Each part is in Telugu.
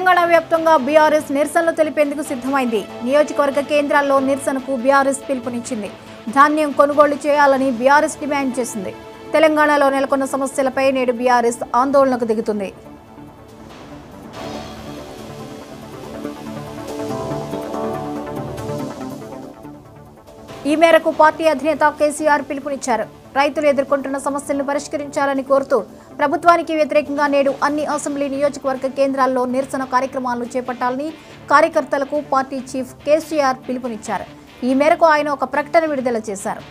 తెలంగాణ వ్యాప్తంగా బీఆర్ఎస్ నిరసనలు తెలిపేందుకు సిద్ధమైంది. నియోజకవర్గ కేంద్రాల్లో నిరసనకు బీఆర్ఎస్ పిలుపునిచ్చింది. ధాన్యం కొనుగోలు చేయాలని బీఆర్ఎస్ డిమాండ్ చేసింది. తెలంగాణలో నెలకొన్న సమస్యలపై నేడు బీఆర్ఎస్ ఆందోళనకు దిగుతుంది. ఈ మేరకు పార్టీ అధినేత కేసీఆర్ పిలుపునిచ్చారు. రైతులు ఎదుర్కొంటున్న సమస్యలను పరిష్కరించాలని కోరుతూ ప్రభుత్వానికి వ్యతిరేకంగా నేడు అన్ని అసెంబ్లీ నియోజకవర్గ కేంద్రాల్లో నిరసన కార్యక్రమాలను చేపట్టాలని కార్యకర్తలకు పార్టీ చీఫ్ కేసీఆర్ పిలుపునిచ్చారు. ఈ మేరకు ఆయన ఒక ప్రకటన విడుదల చేశారు.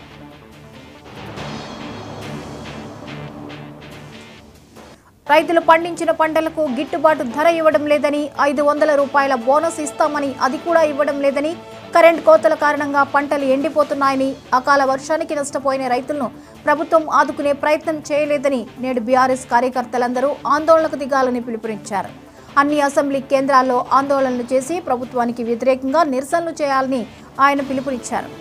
రైతులు పండించిన పంటలకు గిట్టుబాటు ధర ఇవ్వడం లేదని, 500 రూపాయల బోనస్ ఇస్తామని అది కూడా ఇవ్వడం లేదని, కరెంట్ కోతల కారణంగా పంటలు ఎండిపోతున్నాయని, అకాల వర్షానికి నష్టపోయిన రైతులను ప్రభుత్వం ఆదుకునే ప్రయత్నం చేయలేదని నేడు బీఆర్ఎస్ కార్యకర్తలందరూ ఆందోళనకు దిగాలని పిలుపునిచ్చారు. అన్ని అసెంబ్లీ కేంద్రాల్లో ఆందోళనలు చేసి ప్రభుత్వానికి వ్యతిరేకంగా నిరసనలు చేయాలని ఆయన పిలుపునిచ్చారు.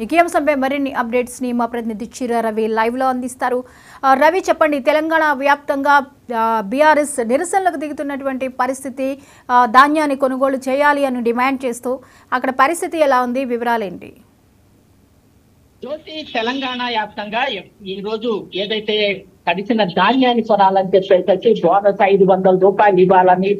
ఈ అంశంపై మరిన్ని అప్డేట్స్ ని మా ప్రతినిధి చిర రవి లైవ్ లో అందిస్తారు. రవి, చెప్పండి, తెలంగాణ వ్యాప్తంగా బీఆర్ఎస్ నిరసనలకు దిగుతున్నటువంటి పరిస్థితి, ధాన్యాన్ని కొనుగోలు చేయాలి అని డిమాండ్ చేస్తూ అక్కడ పరిస్థితి ఎలా ఉంది, వివరాలేంటి? జ్యోతి, తెలంగాణ వ్యాప్తంగా ఈ రోజు ఏదైతే తడిసిన ధాన్యాన్ని కొనాలని చెప్పేసి బోనస్ 500 రూపాయలు ఇవ్వాలని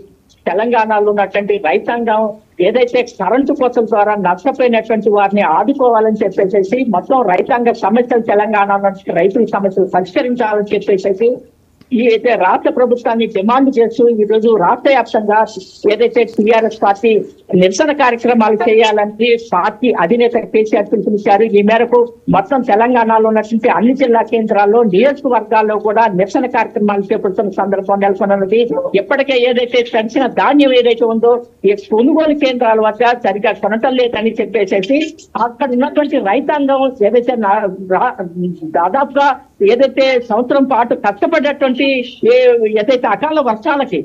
తెలంగాణలో ఉన్నటువంటి రైతాంగం ఏదైతే కరెంటు కోతల ద్వారా నష్టపోయినటువంటి వారిని ఆదుకోవాలని చెప్పేసి మొత్తం రైతాంగ సమస్యలు తెలంగాణలో రైతుల సమస్యలు పరిష్కరించాలని చెప్పేసి ఈ అయితే రాష్ట్ర ప్రభుత్వాన్ని డిమాండ్ చేస్తూ ఈ రోజు రాష్ట్ర వ్యాప్తంగా ఏదైతే టీఆర్ఎస్ పార్టీ నిరసన కార్యక్రమాలు చేయాలని పార్టీ అధినేత కేసీఆర్ పిలుపునిచ్చారు. ఈ మేరకు మొత్తం తెలంగాణలో ఉన్నటువంటి అన్ని జిల్లా కేంద్రాల్లో నియోజకవర్గాల్లో కూడా నిరసన కార్యక్రమాలు చేపడుతున్న సందర్భం నెలకొన్నది. ఇప్పటికే ఏదైతే తడిసిన ధాన్యం ఏదైతే ఉందో ఈ కొనుగోలు కేంద్రాల వద్ద సరిగా కొనటం లేదని చెప్పేసి అక్కడ ఉన్నటువంటి రైతాంగం ఏదైతే దాదాపుగా ఏదైతే సంవత్సరం పాటు కష్టపడ్డటువంటి ఏదైతే అకాల వర్షాలకి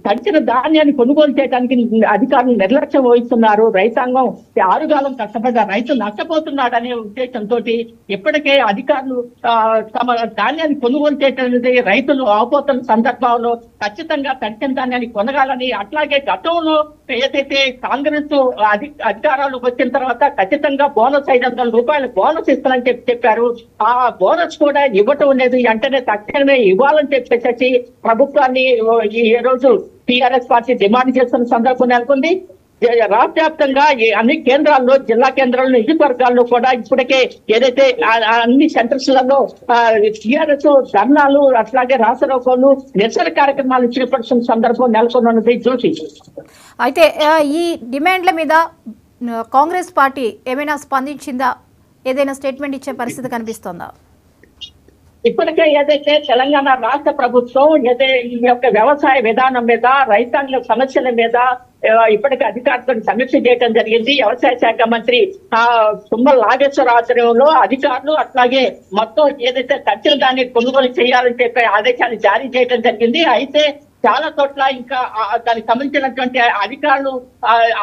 తడిచిన ధాన్యాన్ని కొనుగోలు చేయడానికి అధికారులు నిర్లక్ష్యం వహిస్తున్నారు. రైతాంగం ఆరుగాలం కష్టపడ్డ రైతు నష్టపోతున్నాడనే ఉద్దేశంతో ఇప్పటికే అధికారులు తమ ధాన్యాన్ని కొనుగోలు చేయడానికి రైతులు ఆపోతున్న సందర్భంలో ఖచ్చితంగా తడిచిన ధాన్యాన్ని కొనగాలని, అట్లాగే గతంలో ఏదైతే కాంగ్రెస్ అధికారాలు వచ్చిన తర్వాత ఖచ్చితంగా బోనస్ 500 రూపాయల బోనస్ ఇస్తానని చెప్పారు. ఆ బోనస్ కూడా ఇవ్వటం లేదు. వెంటనే తక్షణమే ఇవ్వాలని చెప్పేసి ప్రభుత్వాన్ని ఈ రోజు టీఆర్ఎస్ పార్టీ డిమాండ్ చేస్తున్న సందర్భం నెలకొంది. రాష్ట్ర వ్యాప్తంగా అన్ని కేంద్రాల్లో, జిల్లా కేంద్రాల్లో, నియోజకవర్గాల్లో కూడా ఇప్పటికే ఏదైతే అన్ని సెంటర్స్లలో టీఆర్ఎస్ ధర్నాలు అట్లాగే రాష్ట్రోకోలు నిరసన కార్యక్రమాలు చేపడుతున్న సందర్భం నెలకొన్నది. జ్యోతి, అయితే ఈ డిమాండ్ల మీద కాంగ్రెస్ పార్టీ ఏమైనా స్పందించిందా? ఏదైనా స్టేట్మెంట్ ఇచ్చే పరిస్థితి కనిపిస్తోందా? ఇప్పటికే ఏదైతే తెలంగాణ రాష్ట్ర ప్రభుత్వం ఈ యొక్క వ్యవసాయ విధానం మీద, రైతాంగ సమస్యల మీద ఇప్పటికే అధికారులను సమీక్ష చేయడం జరిగింది. వ్యవసాయ శాఖ మంత్రి తుమ్మల నాగేశ్వర ఆధ్వర్యంలో అధికారులు అట్లాగే మొత్తం ఏదైతే తడిచిన దాన్ని కొనుగోలు చేయాలని చెప్పి ఆదేశాలు జారీ చేయడం జరిగింది. అయితే చాలా చోట్ల ఇంకా దానికి సంబంధించినటువంటి అధికారులు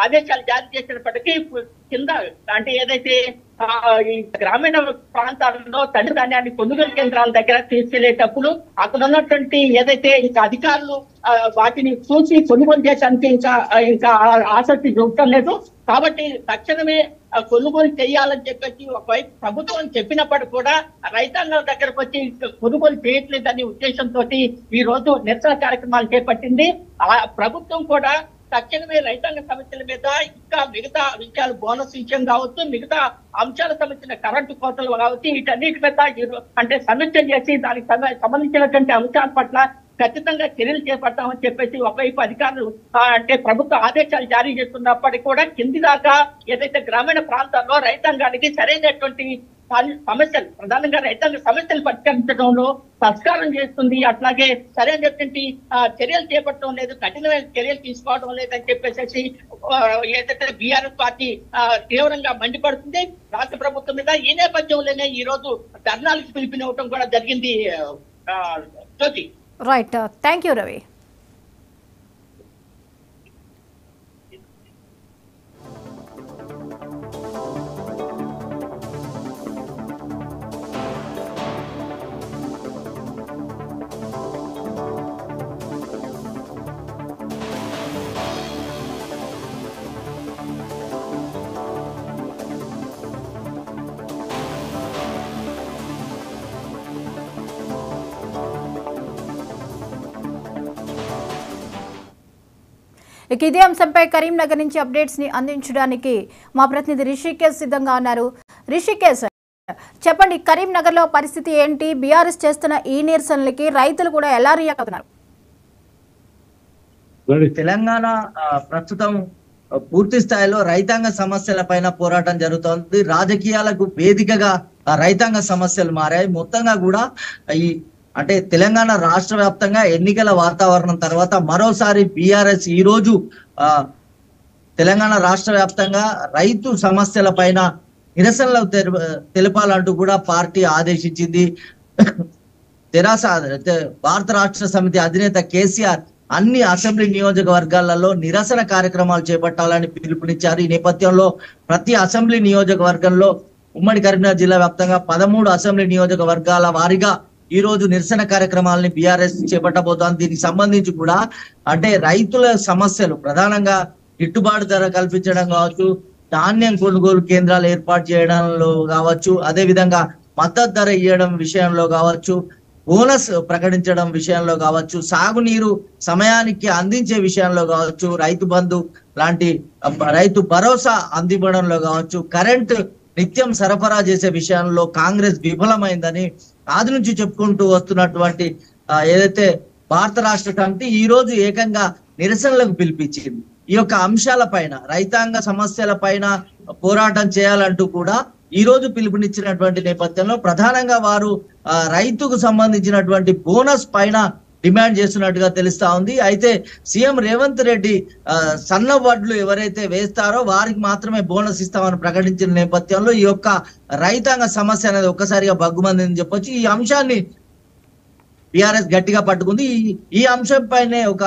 ఆదేశాలు జారీ చేసినప్పటికీ కింద అంటే ఏదైతే ఈ గ్రామీణ ప్రాంతాలలో తడి ధాన్యాన్ని కొనుగోలు కేంద్రాల దగ్గర తీసుకెళ్లేటప్పుడు అక్కడ ఉన్నటువంటి ఏదైతే ఇంకా అధికారులు వాటిని చూసి కొనుగోలు చేయడానికి ఇంకా ఆసక్తి చూపటం లేదు. కాబట్టి తక్షణమే కొనుగోలు చేయాలని చెప్పేసి ఒకవైపు ప్రభుత్వం చెప్పినప్పటికీ కూడా రైతాంగం దగ్గరకు వచ్చి కొనుగోలు చేయట్లేదనే ఉద్దేశంతో ఈ రోజు నిరసన కార్యక్రమాలు చేపట్టింది. ఆ ప్రభుత్వం కూడా తక్షణమే రైతాంగ సమస్యల మీద ఇంకా మిగతా విషయాలు, బోనస్ విషయం కావచ్చు, మిగతా అంశాలకు సంబంధించిన కరెంటు కోతలు కావచ్చు, వీటన్నిటి మీద అంటే సమీక్ష చేసి దానికి సంబంధించినటువంటి అంశాల పట్ల ఖచ్చితంగా చర్యలు చేపడతామని చెప్పేసి ఒకవైపు అధికారులు అంటే ప్రభుత్వ ఆదేశాలు జారీ చేస్తున్నప్పటికీ కూడా కింది దాకా ఏదైతే గ్రామీణ ప్రాంతాల్లో రైతాంగానికి సరైనటువంటి సమస్యలు, ప్రధానంగా రైతాంగ సమస్యలు పరిష్కరించడంలో పరిష్కారం చేస్తుంది, అట్లాగే సరైనటువంటి చర్యలు చేపట్టడం లేదు, కఠినమైన చర్యలు తీసుకోవడం లేదని చెప్పేసి ఏదైతే బీఆర్ఎస్ పార్టీ తీవ్రంగా మండిపడుతుంది రాష్ట్ర ప్రభుత్వం మీద. ఈ నేపథ్యంలోనే ఈ రోజు ధర్నాలకు పిలుపునివ్వడం కూడా జరిగింది. Jyothi. Right, thank you Ravi. ఇక ఇదే అంశంపై కరీంనగర్ నుంచి అప్డేట్స్ ని అందించడానికి మా ప్రతినిధి రిషికేష్ సిద్ధంగా ఉన్నారు. రిషికేష్, చెప్పండి, కరీంనగర్ లో పరిస్థితి ఏంటి? బీఆర్ఎస్ చేస్తున్న ఈ నిరసనలకి రైతులు కూడా ఎలా రియాక్ట్ అవుతున్నారు? తెలంగాణ ప్రస్తుతం పూర్తి స్థాయిలో రైతాంగ సమస్యల పైన పోరాటం జరుగుతోంది. రాజకీయాలకు వేదికగా రైతాంగ సమస్యలు మారాయి. మొత్తంగా కూడా ఈ అంటే తెలంగాణ రాష్ట్ర వ్యాప్తంగా ఎన్నికల వాతావరణం తర్వాత మరోసారి బీఆర్ఎస్ ఈ రోజు తెలంగాణ రాష్ట్ర వ్యాప్తంగా రైతు సమస్యల పైన నిరసనలు తెలపాలంటూ కూడా పార్టీ ఆదేశించింది. తెరాస భారత రాష్ట్ర సమితి అధినేత కేసీఆర్ అన్ని అసెంబ్లీ నియోజకవర్గాలలో నిరసన కార్యక్రమాలు చేపట్టాలని పిలుపునిచ్చారు. ఈ నేపథ్యంలో ప్రతి అసెంబ్లీ నియోజకవర్గంలో ఉమ్మడి కరీంనగర్ జిల్లా వ్యాప్తంగా 13 అసెంబ్లీ నియోజకవర్గాల వారీగా ఈ రోజు నిరసన కార్యక్రమాలని బీఆర్ఎస్ చేపట్టబోతోంది. దీనికి సంబంధించి కూడా అంటే రైతుల సమస్యలు ప్రధానంగా గిట్టుబాటు ధర కల్పించడం కావచ్చు, ధాన్యం కొనుగోలు కేంద్రాలు ఏర్పాటు చేయడంలో కావచ్చు, అదే విధంగా మద్దతు ధర ఇవ్వడం విషయంలో కావచ్చు, బోనస్ ప్రకటించడం విషయంలో కావచ్చు, సాగునీరు సమయానికి అందించే విషయంలో కావచ్చు, రైతు బంధు లాంటి రైతు భరోసా అందివ్వడంలో కావచ్చు, కరెంటు నిత్యం సరఫరా చేసే విషయంలో కాంగ్రెస్ విఫలమైందని ఆది నుంచి చెప్పుకుంటూ వస్తున్నటువంటి ఏదైతే భారత రాష్ట్ర కమిటీ ఈ రోజు ఏకంగా నిరసనలకు పిలిపించింది. ఈ యొక్క అంశాల పైన రైతాంగ సమస్యల పైన పోరాటం చేయాలంటూ కూడా ఈ రోజు పిలుపునిచ్చినటువంటి నేపథ్యంలో ప్రధానంగా వారు రైతుకు సంబంధించినటువంటి బోనస్ పైన డిమాండ్ చేస్తున్నట్టుగా తెలుస్తా ఉంది. అయితే సీఎం రేవంత్ రెడ్డి సన్న వడ్లు ఎవరైతే వేస్తారో వారికి మాత్రమే బోనస్ ఇస్తామని ప్రకటించిన నేపథ్యంలో ఈ యొక్క రైతాంగ సమస్య అనేది ఒక్కసారిగా బగ్గుమందని చెప్పొచ్చు. ఈ అంశాన్ని బీఆర్ఎస్ గట్టిగా పట్టుకుంది. ఈ అంశం పైనే ఒక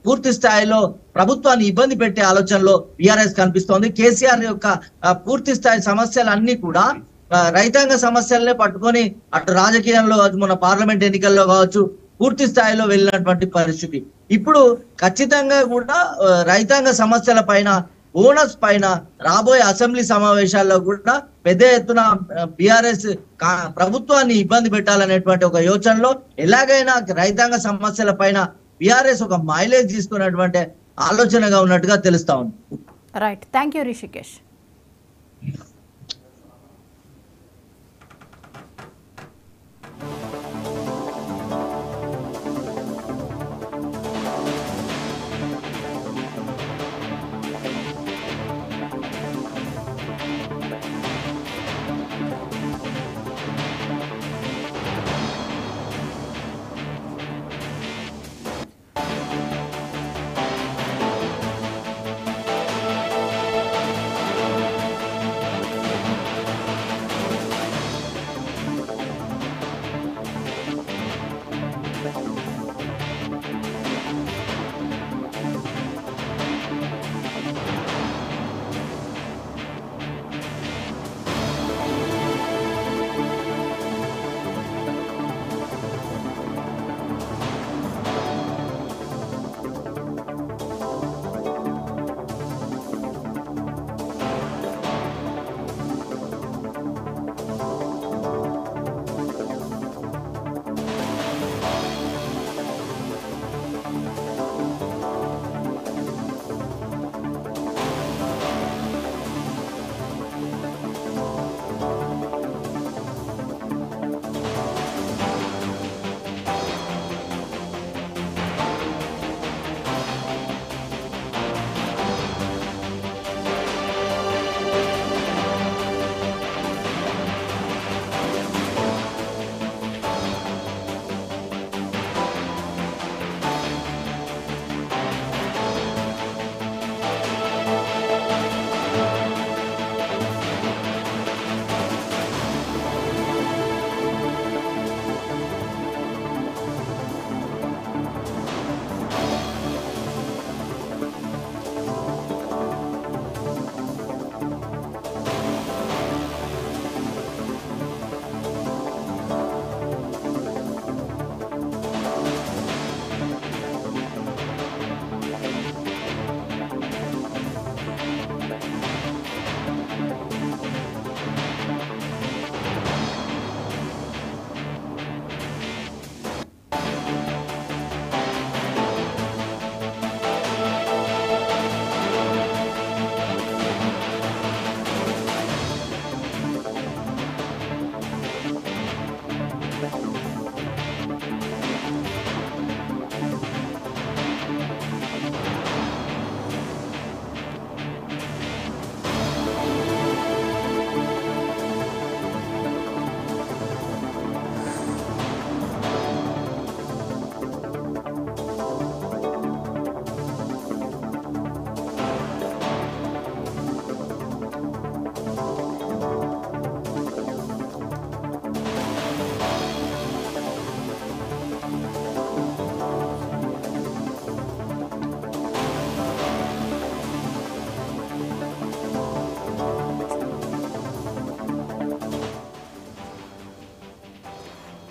పూర్తి స్థాయిలో ప్రభుత్వాన్ని ఇబ్బంది పెట్టే ఆలోచనలో బీఆర్ఎస్ కనిపిస్తోంది. కేసీఆర్ యొక్క పూర్తి స్థాయి సమస్యలన్నీ కూడా రైతాంగ సమస్యలనే పట్టుకొని అటు రాజకీయంలో మన పార్లమెంట్ ఎన్నికల్లో కావచ్చు పూర్తి స్థాయిలో వెళ్ళినటువంటి పరిస్థితి. ఇప్పుడు ఖచ్చితంగా కూడా రైతాంగ సమస్యల పైన బోనస్ పైన రాబోయే అసెంబ్లీ సమావేశాల్లో కూడా పెద్ద ఎత్తున బీఆర్ఎస్ ప్రభుత్వాన్ని ఇబ్బంది పెట్టాలనేటువంటి ఒక యోచనలో ఎలాగైనా రైతాంగ సమస్యల పైన బీఆర్ఎస్ ఒక మైలేజ్ తీసుకున్నటువంటి ఆలోచనగా ఉన్నట్టుగా తెలుస్తా ఉంది. Right, thank you Rishikesh.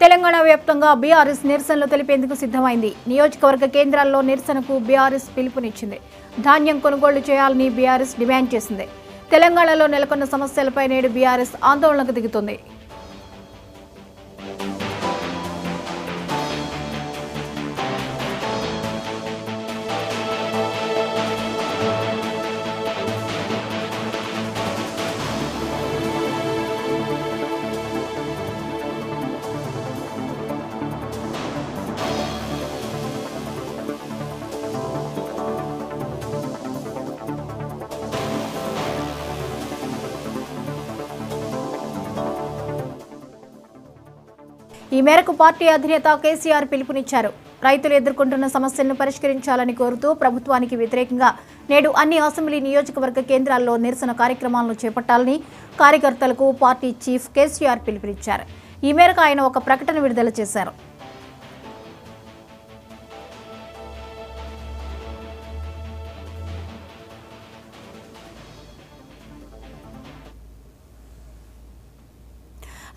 Telangana వ్యాప్తంగా బీఆర్ఎస్ నిరసనలు తెలిపేందుకు సిద్ధమైంది. నియోజకవర్గ కేంద్రాల్లో నిరసనకు బీఆర్ఎస్ పిలుపునిచ్చింది. ధాన్యం కొనుగోలు చేయాలని బీఆర్ఎస్ డిమాండ్ చేసింది. తెలంగాణలో నెలకొన్న సమస్యలపై నేడు బీఆర్ఎస్ ఆందోళనకు దిగుతుంది. ఈ మేరకు పార్టీ అధినేత కేసీఆర్ పిలుపునిచ్చారు. రైతులు ఎదుర్కొంటున్న సమస్యలను పరిష్కరించాలని కోరుతూ ప్రభుత్వానికి వ్యతిరేకంగా నేడు అన్ని అసెంబ్లీ నియోజకవర్గ కేంద్రాల్లో నిరసన కార్యక్రమాలను చేపట్టాలని కార్యకర్తలకు పార్టీ చీఫ్ కేసీఆర్ పిలుపునిచ్చారు. ఈ మేరకు ఆయన ఒక ప్రకటన విడుదల చేశారు.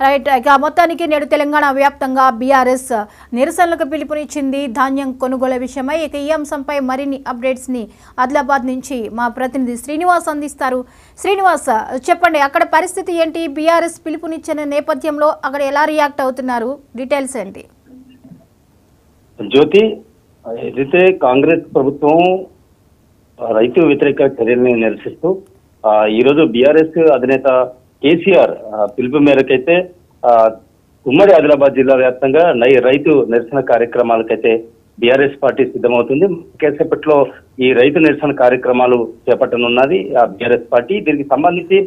రైట్, ఇక మొత్తానికి నేడు తెలంగాణ వ్యాప్తంగా బీఆర్ఎస్ నిరసనలకు పిలుపునిచ్చింది ధాన్యం కొనుగోలు విషయమై. ఇక ఈ అంశంపై మరిన్ని అప్డేట్స్ ని ఆదిలాబాద్ నుంచి మా ప్రతినిధి శ్రీనివాస్ అందిస్తారు. శ్రీనివాస్, చెప్పండి, అక్కడ పరిస్థితి ఏంటి? బీఆర్ఎస్ పిలుపునిచ్చిన నేపథ్యంలో అక్కడ ఎలా రియాక్ట్ అవుతున్నారు? డీటెయిల్స్ ఏంటి? జ్యోతి, ఏదైతే కాంగ్రెస్ ప్రభుత్వం రైతు వ్యతిరేక చర్యల్ని నిరసిస్తూ ఈరోజు బీఆర్ఎస్ అధినేత కేసీఆర్ పిలుపు మేరకైతే ఉమ్మడి ఆదిలాబాద్ జిల్లా వ్యాప్తంగా రైతు నిరసన కార్యక్రమాలకైతే బీఆర్ఎస్ పార్టీ సిద్ధమవుతుంది. కేసేపట్లో ఈ రైతు నిరసన కార్యక్రమాలు చేపట్టనున్నది ఆ బీఆర్ఎస్ పార్టీ. దీనికి సంబంధించి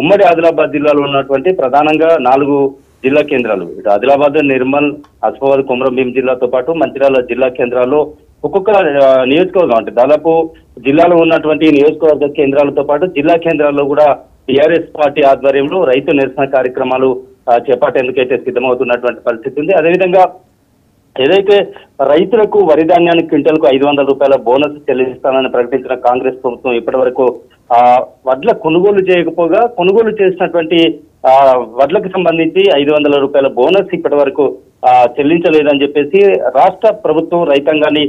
ఉమ్మడి ఆదిలాబాద్ జిల్లాలో ఉన్నటువంటి ప్రధానంగా 4 జిల్లా కేంద్రాలు, ఇటు ఆదిలాబాద్, నిర్మల్, ఆసిఫాబాద్, కొమరంభీం జిల్లాతో పాటు మంచిర్యాల జిల్లా కేంద్రాల్లో ఒక్కొక్క నియోజకవర్గం అంటే దాదాపు జిల్లాలో ఉన్నటువంటి నియోజకవర్గ కేంద్రాలతో పాటు జిల్లా కేంద్రాల్లో కూడా బీఆర్ఎస్ పార్టీ ఆధ్వర్యంలో రైతు నిరసన కార్యక్రమాలు చేపట్టేందుకైతే సిద్ధమవుతున్నటువంటి పరిస్థితి ఉంది. అదేవిధంగా ఏదైతే రైతులకు వరి ధాన్యానికి క్వింటల్కు 500 రూపాయల బోనస్ చెల్లిస్తానని ప్రకటించిన కాంగ్రెస్ ప్రభుత్వం ఇప్పటి వరకు వడ్ల కొనుగోలు చేయకపోగా కొనుగోలు చేసినటువంటి వడ్లకు సంబంధించి 500 రూపాయల బోనస్ ఇప్పటి వరకు చెల్లించలేదని చెప్పేసి రాష్ట్ర ప్రభుత్వం రైతాంగాన్ని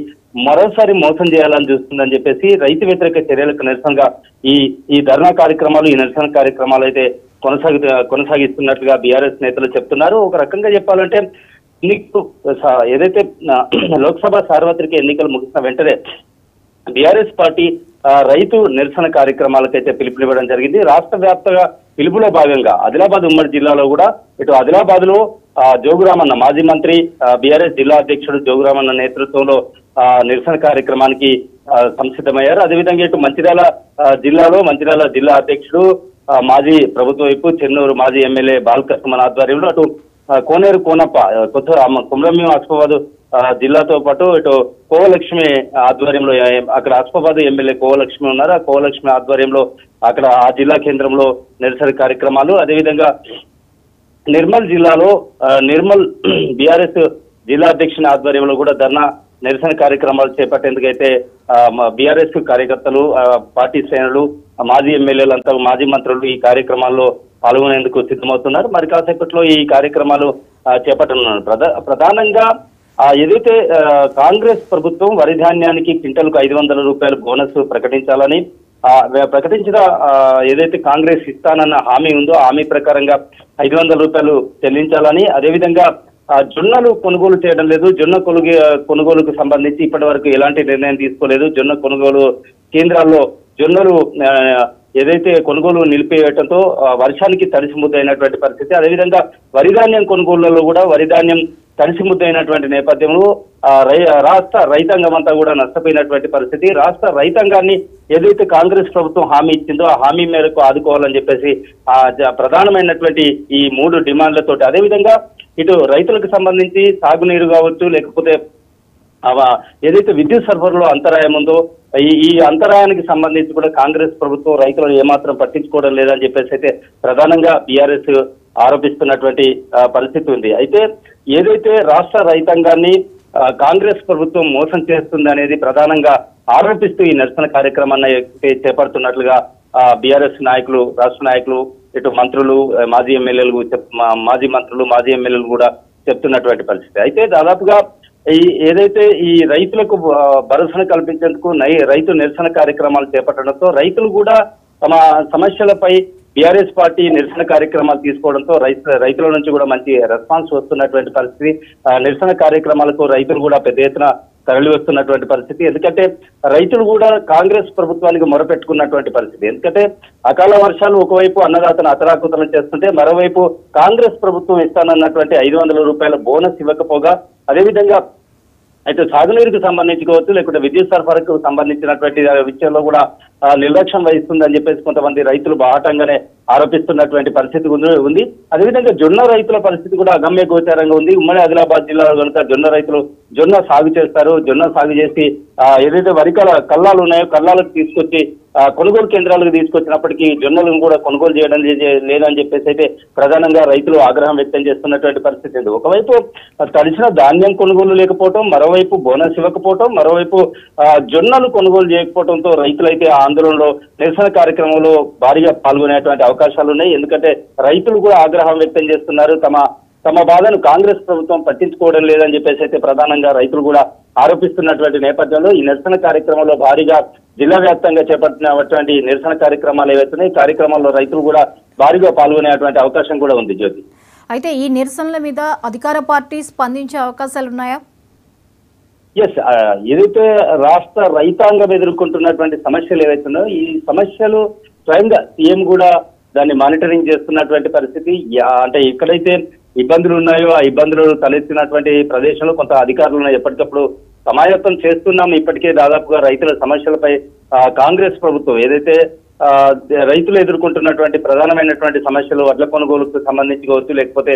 మరోసారి మోసం చేయాలని చూస్తుందని చెప్పేసి రైతు వ్యతిరేక చర్యలకు నిరసనగా ఈ ధర్నా కార్యక్రమాలు, ఈ నిరసన కార్యక్రమాలు అయితే కొనసాగిస్తున్నట్లుగా బీఆర్ఎస్ నేతలు చెప్తున్నారు. ఒక రకంగా చెప్పాలంటే ఏదైతే లోక్సభ సార్వత్రిక ఎన్నికలు ముగిసిన వెంటనే బీఆర్ఎస్ పార్టీ రైతు నిరసన కార్యక్రమాలకైతే పిలుపునివ్వడం జరిగింది. రాష్ట్ర వ్యాప్తంగా పిలుపులో భాగంగా ఆదిలాబాద్ ఉమ్మడి జిల్లాలో కూడా ఇటు ఆదిలాబాద్ లో జోగురామన్న మాజీ మంత్రి, బీఆర్ఎస్ జిల్లా అధ్యక్షుడు జోగురామన్న నేతృత్వంలో నిరసన కార్యక్రమానికి సంసిద్ధమయ్యారు. అదేవిధంగా ఇటు మంచిర్యాల జిల్లా అధ్యక్షుడు మాజీ ప్రభుత్వ వైపు చెన్నూరు మాజీ ఎమ్మెల్యే బాలకృష్ణ ఆధ్వర్యంలో అటు కోనేరు కోనప్ప కొమరంభీం ఆసిఫాబాద్ జిల్లాతో పాటు ఇటు కోవలక్ష్మి ఆధ్వర్యంలో అక్కడ ఆసిఫాబాద్ ఎమ్మెల్యే కోవలక్ష్మి ఉన్నారు. ఆ కోవలక్ష్మి ఆధ్వర్యంలో అక్కడ ఆ జిల్లా కేంద్రంలో నిరసన కార్యక్రమాలు, అదేవిధంగా నిర్మల్ జిల్లాలో నిర్మల్ బీఆర్ఎస్ జిల్లా అధ్యక్షుని ఆధ్వర్యంలో కూడా ధర్నా నిరసన కార్యక్రమాలు చేపట్టేందుకైతే బీఆర్ఎస్ కార్యకర్తలు, పార్టీ శ్రేణులు, మాజీ ఎమ్మెల్యేలంతా, మాజీ మంత్రులు ఈ కార్యక్రమాల్లో పాల్గొనేందుకు సిద్ధమవుతున్నారు. మరి కాసేపట్లో ఈ కార్యక్రమాలు చేపట్టనున్నారు. ప్రధానంగా ఏదైతే కాంగ్రెస్ ప్రభుత్వం వరి ధాన్యానికి క్వింటల్కు 500 రూపాయల బోనస్ ప్రకటించాలని ప్రకటించిన ఏదైతే కాంగ్రెస్ ఇస్తానన్న హామీ ఉందో హామీ ప్రకారంగా 500 రూపాయలు చెల్లించాలని, అదేవిధంగా జొన్నలు కొనుగోలు చేయడం లేదు. జొన్న కొనుగోలుకు సంబంధించి ఇప్పటి వరకు ఎలాంటి నిర్ణయం తీసుకోలేదు. జొన్న కొనుగోలు కేంద్రాల్లో జొన్నలు ఏదైతే కొనుగోలు నిలిపివేయడంతో వర్షానికి తడిసి ముద్దైనటువంటి పరిస్థితి. అదేవిధంగా వరి ధాన్యం కొనుగోళ్లలో కూడా వరి ధాన్యం తడిసి ముద్దైనటువంటి నేపథ్యంలో రాష్ట్ర రైతాంగం అంతా కూడా నష్టపోయినటువంటి పరిస్థితి. రాష్ట్ర రైతాంగాన్ని ఏదైతే కాంగ్రెస్ ప్రభుత్వం హామీ ఇచ్చిందో ఆ హామీ మేరకు ఆదుకోవాలని చెప్పేసి ప్రధానమైనటువంటి ఈ 3 డిమాండ్లతోటి, అదేవిధంగా ఇటు రైతులకు సంబంధించి సాగునీరు కావచ్చు, లేకపోతే ఏదైతే విద్యుత్ సరఫరాలో అంతరాయం ఉందో ఈ అంతరాయానికి సంబంధించి కూడా కాంగ్రెస్ ప్రభుత్వం రైతులను ఏమాత్రం పట్టించుకోవడం లేదని చెప్పేసి అయితే ప్రధానంగా బీఆర్ఎస్ ఆరోపిస్తున్నటువంటి పరిస్థితి ఉంది. అయితే ఏదైతే రాష్ట్ర రైతాంగాన్ని కాంగ్రెస్ ప్రభుత్వం మోసం చేస్తుంది అనేది ప్రధానంగా ఆరోపిస్తూ ఈ నిరసన కార్యక్రమాన్ని చేపడుతున్నట్లుగా బీఆర్ఎస్ నాయకులు, రాష్ట్ర నాయకులు, ఇటు మంత్రులు, మాజీ ఎమ్మెల్యేలు, మాజీ మంత్రులు, మాజీ ఎమ్మెల్యేలు కూడా చెప్తున్నటువంటి పరిస్థితి. అయితే దాదాపుగా ఏదైతే ఈ రైతులకు భరోసాను కల్పించేందుకు రైతు నిరసన కార్యక్రమాలు చేపట్టడంతో రైతులు కూడా తమ సమస్యలపై బీఆర్ఎస్ పార్టీ నిరసన కార్యక్రమాలు తీసుకోవడంతో రైతుల నుంచి కూడా మంచి రెస్పాన్స్ వస్తున్నటువంటి పరిస్థితి. నిరసన కార్యక్రమాలకు రైతులు కూడా పెద్ద ఎత్తున తరలి వస్తున్నటువంటి పరిస్థితి. ఎందుకంటే రైతులు కూడా కాంగ్రెస్ ప్రభుత్వానికి మొరపెట్టుకున్నటువంటి పరిస్థితి. ఎందుకంటే అకాల వర్షాలు ఒకవైపు అన్నదాతను అతరాకుతలం చేస్తుంటే, మరోవైపు కాంగ్రెస్ ప్రభుత్వం ఇస్తానన్నటువంటి 500 రూపాయల బోనస్ ఇవ్వకపోగా, అదేవిధంగా అయితే సాగునీరుకు సంబంధించి కావచ్చు, లేకుంటే విద్యుత్ సరఫరాకు సంబంధించినటువంటి విషయంలో కూడా నిర్లక్ష్యం వహిస్తుందని చెప్పేసి కొంతమంది రైతులు బాహటంగానే ఆరోపిస్తున్నటువంటి పరిస్థితి ఉంది. అదేవిధంగా జొన్న రైతుల పరిస్థితి కూడా అగమ్య గోచారంగా ఉంది. ఉమ్మడి ఆదిలాబాద్ జిల్లాలో కనుక జొన్న సాగు చేస్తారు. జొన్న సాగు చేసి ఏదైతే వరి కల్లాలు ఉన్నాయో కల్లాలకు తీసుకొచ్చి కొనుగోలు కేంద్రాలకు తీసుకొచ్చినప్పటికీ జొన్నలను కూడా కొనుగోలు చేయడం లేదని చెప్పేసి అయితే ప్రధానంగా రైతులు ఆగ్రహం వ్యక్తం చేస్తున్నటువంటి పరిస్థితి ఉంది. ఒకవైపు తడిసిన ధాన్యం కొనుగోలు లేకపోవటం, మరోవైపు బోనస్ ఇవ్వకపోవటం, మరోవైపు జొన్నలు కొనుగోలు చేయకపోవడంతో రైతులైతే ఆందోళనలో నిరసన కార్యక్రమంలో భారీగా పాల్గొనేటువంటి అవకాశాలు ఉన్నాయి. ఎందుకంటే రైతులు కూడా ఆగ్రహం వ్యక్తం చేస్తున్నారు. తమ బాధను కాంగ్రెస్ ప్రభుత్వం పట్టించుకోవడం లేదని చెప్పేసి అయితే ప్రధానంగా రైతులు కూడా ఆరోపిస్తున్నటువంటి నేపథ్యంలో ఈ నిరసన కార్యక్రమంలో భారీగా జిల్లా వ్యాప్తంగా చేపట్టినటువంటి నిరసన కార్యక్రమాలు ఏవైతున్నాయి, కార్యక్రమాల్లో రైతులు కూడా భారీగా పాల్గొనేటువంటి అవకాశం కూడా ఉంది. జ్యోతి, అయితే ఈ నిరసనల మీద అధికార పార్టీ స్పందించే అవకాశాలు ఉన్నాయా? ఎస్, ఏదైతే రాష్ట్ర రైతాంగం ఎదుర్కొంటున్నటువంటి సమస్యలు ఏవైతున్నాయో ఈ సమస్యలు స్వయంగా సీఎం కూడా దాన్ని మానిటరింగ్ చేస్తున్నటువంటి పరిస్థితి. అంటే ఎక్కడైతే ఇబ్బందులు ఉన్నాయో ఆ ఇబ్బందులు తలెత్తినటువంటి ప్రదేశంలో కొంత అధికారులను ఎప్పటికప్పుడు సమాయత్తం చేస్తున్నాం. ఇప్పటికే దాదాపుగా రైతుల సమస్యలపై కాంగ్రెస్ ప్రభుత్వం ఏదైతే రైతులు ఎదుర్కొంటున్నటువంటి ప్రధానమైనటువంటి సమస్యలు వడ్ల కొనుగోలుకు సంబంధించి కావచ్చు, లేకపోతే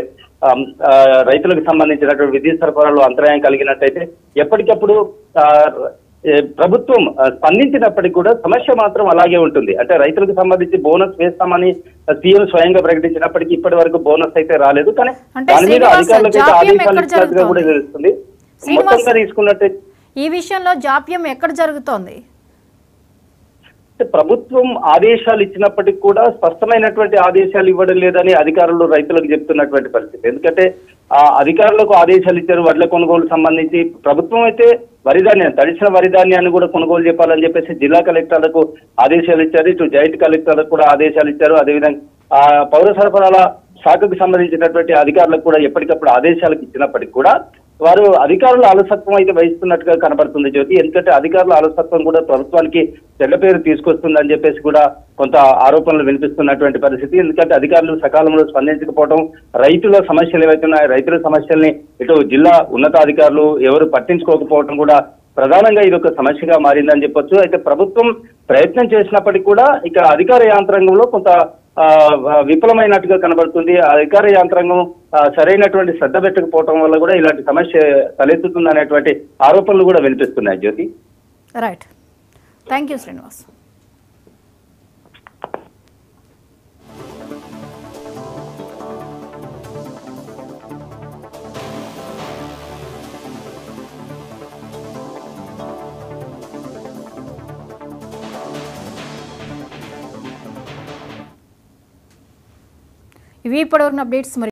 రైతులకు సంబంధించినటువంటి విద్యుత్ సరఫరాలో అంతరాయం కలిగినట్టయితే ఎప్పటికప్పుడు ప్రభుత్వం స్పందించినప్పటికీ కూడా సమస్య మాత్రం అలాగే ఉంటుంది. అంటే రైతులకు సంబంధించి బోనస్ వేస్తామని సీఎం స్వయంగా ప్రకటించినప్పటికీ ఇప్పటి వరకు బోనస్ అయితే రాలేదు. కానీ దాని మీద అధికారులకు ఆదేశాలు ఇచ్చినట్టుగా కూడా తెలుస్తుంది. మొత్తంగా తీసుకున్నట్టే ఈ విషయంలో జాప్యం ఎక్కడ జరుగుతోంది? ప్రభుత్వం ఆదేశాలు ఇచ్చినప్పటికీ కూడా స్పష్టమైనటువంటి ఆదేశాలు ఇవ్వడం లేదని అధికారులు రైతులకు చెప్తున్నటువంటి పరిస్థితి. ఎందుకంటే అధికారులకు ఆదేశాలు ఇచ్చారు వడ్ల కొనుగోలు సంబంధించి. ప్రభుత్వం అయితే తడిసిన వరిధాన్యాన్ని కూడా కొనుగోలు చెప్పాలని చెప్పేసి జిల్లా కలెక్టర్లకు ఆదేశాలు ఇచ్చారు. ఇటు జాయింట్ కలెక్టర్లకు కూడా ఆదేశాలు ఇచ్చారు. అదేవిధంగా పౌర సరఫరాల శాఖకు సంబంధించినటువంటి అధికారులకు కూడా ఎప్పటికప్పుడు ఆదేశాలకు ఇచ్చినప్పటికీ కూడా వారు అధికారుల అలసత్వం అయితే వహిస్తున్నట్టుగా కనబడుతుంది జ్యోతి. ఎందుకంటే అధికారుల అలసత్వం కూడా ప్రభుత్వానికి చెడ్డ పేరు తీసుకొస్తుందని చెప్పేసి కూడా కొంత ఆరోపణలు వినిపిస్తున్నటువంటి పరిస్థితి. ఎందుకంటే అధికారులు సకాలంలో స్పందించకపోవడం, రైతుల సమస్యలు ఏవైతున్నాయో రైతుల సమస్యల్ని ఇటు జిల్లా ఉన్నతాధికారులు ఎవరు పట్టించుకోకపోవడం కూడా ప్రధానంగా ఇది ఒక సమస్యగా మారిందని చెప్పొచ్చు. అయితే ప్రభుత్వం ప్రయత్నం చేసినప్పటికీ కూడా ఇక అధికార యాంత్రాంగంలో కొంత విఫలమైనట్టుగా కనబడుతుంది. అధికార యంత్రాంగం సరైనటువంటి శ్రద్ధ పెట్టకపోవడం వల్ల కూడా ఇలాంటి సమస్య తలెత్తుతుంది అనేటువంటి ఆరోపణలు కూడా వినిపిస్తున్నాయి. జ్యోతి, రైట్, థ్యాంక్ యూ శ్రీనివాస్. ఇవి ఇప్పటివరకు అప్డేట్స్.